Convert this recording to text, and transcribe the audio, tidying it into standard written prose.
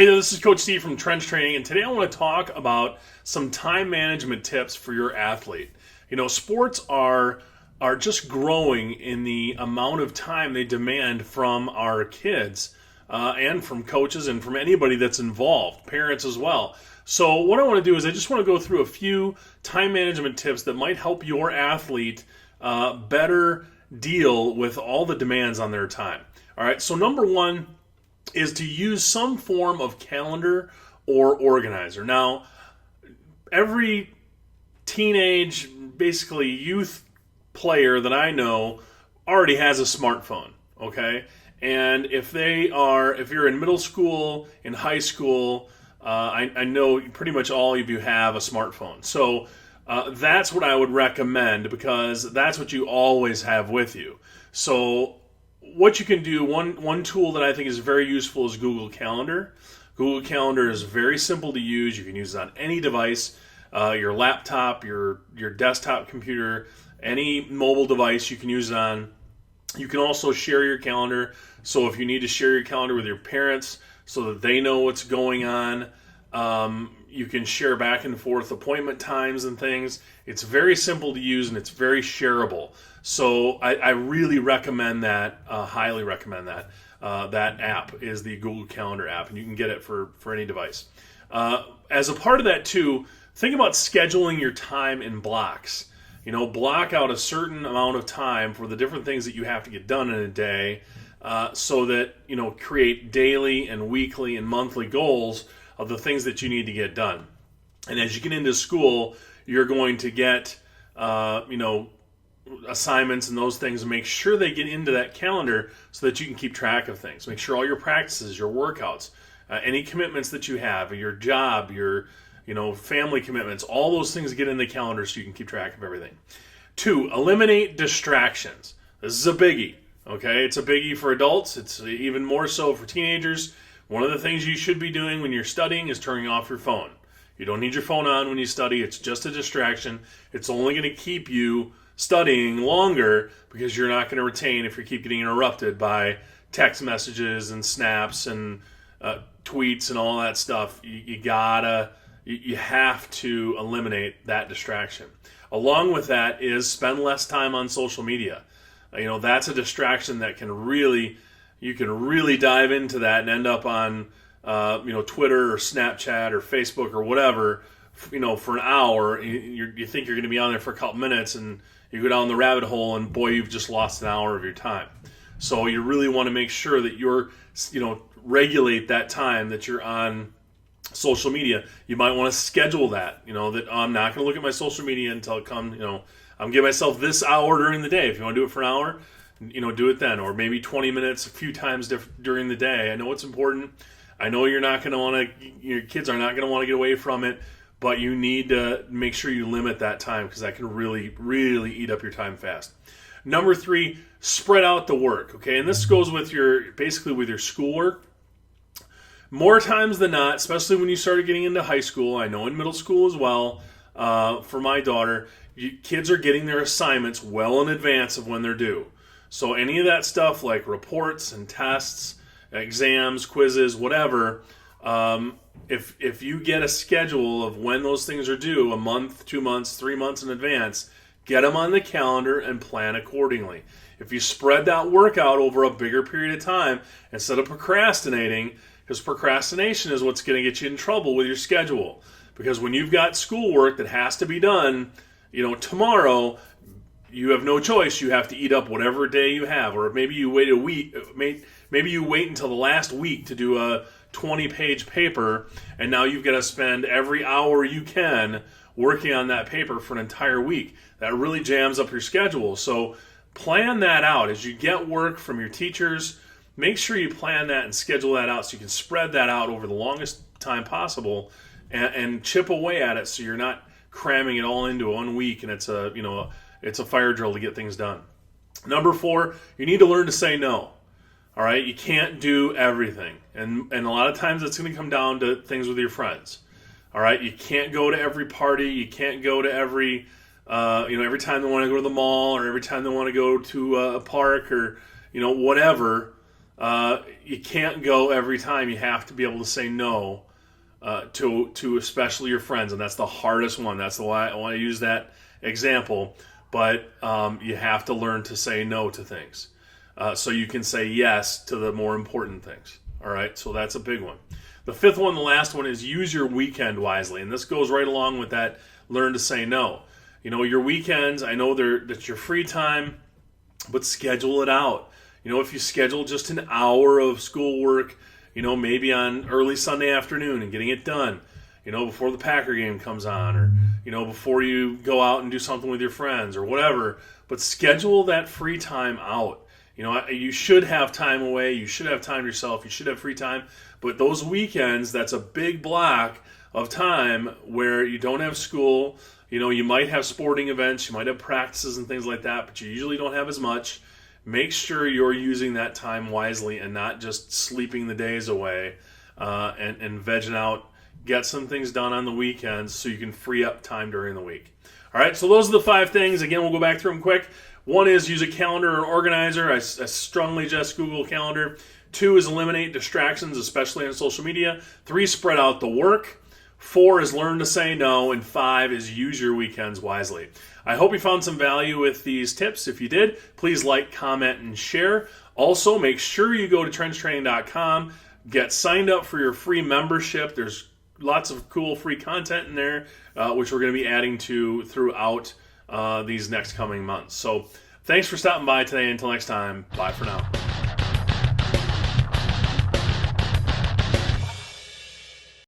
Hey there, this is Coach Steve from Trench Training, and today I want to talk about some time management tips for your athlete. You know, sports are just growing in the amount of time they demand from our kids and from coaches and from anybody that's involved, parents as well. So what I want to do is I just want to go through a few time management tips that might help your athlete better deal with all the demands on their time. All right, so number one is to use some form of calendar or organizer. Now, every teenage, basically youth player that I know already has a smartphone, okay? And if you're in middle school, in high school, I know pretty much all of you have a smartphone. So that's what I would recommend because that's what you always have with you. So what you can do, one tool that I think is very useful is Google Calendar. Google Calendar is very simple to use. You can use it on any device, your laptop, your desktop computer, any mobile device you can use it on. You can also share your calendar. So if you need to share your calendar with your parents so that they know what's going on, you can share back and forth appointment times and things. It's very simple to use and it's very shareable. So I really recommend that, highly recommend that. That app is the Google Calendar app, and you can get it for any device. As a part of that too, think about scheduling your time in blocks. You know, block out a certain amount of time for the different things that you have to get done in a day, so that, you know, create daily and weekly and monthly goals of the things that you need to get done. And as you get into school, you're going to get, assignments and those things, and make sure they get into that calendar so that you can keep track of things. Make sure all your practices, your workouts, any commitments that you have, your job, your family commitments, all those things get in the calendar so you can keep track of everything. 2, eliminate distractions. This is a biggie, okay? It's a biggie for adults. It's even more so for teenagers. One of the things you should be doing when you're studying is turning off your phone. You don't need your phone on when you study. It's just a distraction. It's only going to keep you studying longer because you're not going to retain if you keep getting interrupted by text messages and snaps and tweets and all that stuff. You have to eliminate that distraction. Along with that is spend less time on social media. That's a distraction that you can really dive into that and end up on Twitter or Snapchat or Facebook or whatever, for an hour. You think you're going to be on there for a couple minutes, and you go down the rabbit hole, and boy, you've just lost an hour of your time. So you really want to make sure that you're, regulate that time that you're on social media. You might want to schedule that, that I'm not going to look at my social media until it comes, I'm giving myself this hour during the day. If you want to do it for an hour, do it then, or maybe 20 minutes a few times during the day. I know it's important. I know you're not going to want to, your kids are not going to want to get away from it, but you need to make sure you limit that time because that can really, really eat up your time fast. Number 3, spread out the work, okay? And this goes with your schoolwork. More times than not, especially when you started getting into high school, I know in middle school as well, for my daughter, kids are getting their assignments well in advance of when they're due. So any of that stuff like reports and tests, exams, quizzes, whatever, if you get a schedule of when those things are due, a month, 2 months, 3 months in advance, get them on the calendar and plan accordingly. If you spread that work out over a bigger period of time instead of procrastinating, because procrastination is what's going to get you in trouble with your schedule. Because when you've got schoolwork that has to be done, tomorrow, you have no choice. You have to eat up whatever day you have, or maybe you wait a week. Maybe you wait until the last week to do a 20-page paper, and now you've got to spend every hour you can working on that paper for an entire week. That really jams up your schedule. So plan that out as you get work from your teachers. Make sure you plan that and schedule that out so you can spread that out over the longest time possible and chip away at it so you're not cramming it all into 1 week and it's a fire drill to get things done. Number 4, you need to learn to say no. All right, you can't do everything, and a lot of times it's going to come down to things with your friends. All right, you can't go to every party. You can't go to every time they want to go to the mall or every time they want to go to a park or whatever. You can't go every time. You have to be able to say no to especially your friends, and that's the hardest one. That's why I want to use that example. But you have to learn to say no to things, so you can say yes to the more important things. All right, so that's a big one. The fifth one, the last one, is use your weekend wisely, and this goes right along with that. Learn to say no. You know, your weekends, I know that's your free time, but schedule it out. You know, if you schedule just an hour of schoolwork, you know, maybe on early Sunday afternoon and getting it done, you know, before the Packer game comes on, or, you know, before you go out and do something with your friends or whatever, but schedule that free time out. You know, you should have time away. You should have time to yourself. You should have free time. But those weekends, that's a big block of time where you don't have school. You know, you might have sporting events. You might have practices and things like that, but you usually don't have as much. Make sure you're using that time wisely and not just sleeping the days away and vegging out. Get some things done on the weekends so you can free up time during the week. All right, so those are the 5 things. Again, we'll go back through them quick. 1 is use a calendar or organizer. I strongly suggest Google Calendar. 2 is eliminate distractions, especially on social media. 3, spread out the work. 4 is learn to say no. And 5 is use your weekends wisely. I hope you found some value with these tips. If you did, please like, comment, and share. Also, make sure you go to TrenchTraining.com. Get signed up for your free membership. There's lots of cool free content in there, which we're going to be adding to throughout these next coming months. So thanks for stopping by today. Until next time, bye for now.